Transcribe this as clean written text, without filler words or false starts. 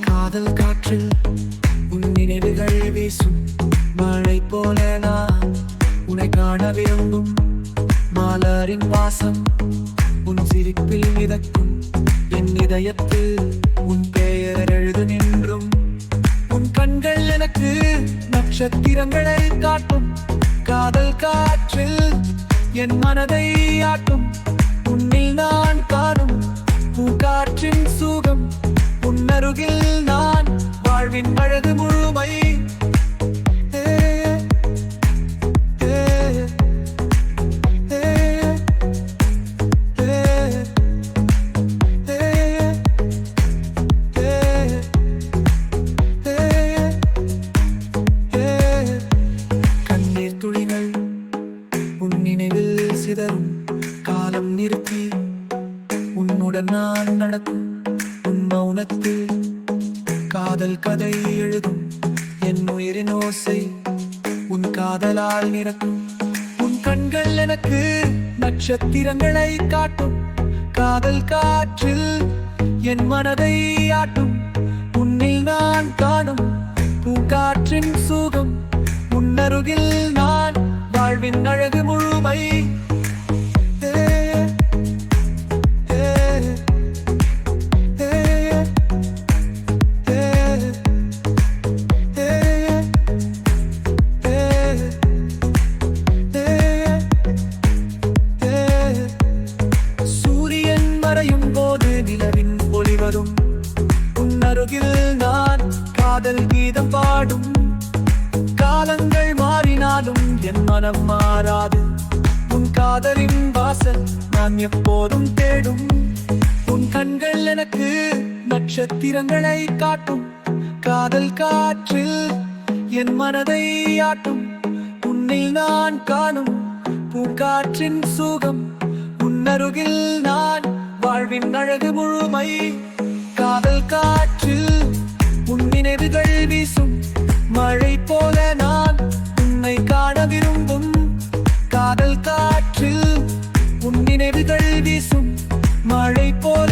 காதல் காற்றில் உன் நினைவுகள் வீசும் மழை போல நான் உன்னை காண விரும்பும் மலரின் வாசம் உன் சிரிப்பில் மிதக்கும் என் இதயத்தில் உன் பெயர் எழுது நின்றும் உன் கண்கள் எனக்கு நட்சத்திரங்களை காட்டும் காதல் காற்றில் என் மனதை ஆட்டும் உன்னில் நான் காணும் பூங்காற்றின் சுகம் உன்னருகில் நான் வாழ்வின் அழகு முழுமை கண்ணீர் துளிகள் உன் நினைவில் சிதறும் காலம் நிறுத்தி உன்னுடன் நான் நடக்கும் உன் மௌனத்தில் காதல் கதை எழுதும் என் உயிரின் ஓசை உன் காதலால் நிறக்கும் உன் கண்கள் எனக்கு நட்சத்திரங்களை காட்டும் காதல் காற்றில் என் மனதை ஆட்டும் உன்னில் நான் காணும் பூங்காற்றின் சுகம் உன்னருகில் நான் வாழ்வின் அழகு முழுமை சூரியன் மறையும் போது நிலவின் ஒளி வரும் உன்னருகில் நான் காதல் கீதம் பாடும் காலங்கள் மாறினாலும் என் மனம் மாறாது உன் காதலின் வாசல் நான் எப்போதும் தேடும் உன் கண்கள் எனக்கு நட்சத்திரங்களை காட்டும் காதல் காற்றில் என் மனதை ஆட்டும் உன்னில் நான் காணும் பூங்காற்றின் சுகம் உன்னருகில் நான் வாழ்வின் அழகு முழுமை காதல் காற்றில் உன் நினைவுகள் வீசும் மழை போல நான் உன்னை காண விரும்பும் காதல் காற்றில் உன் நினைவுகள் வீசும் மழை போல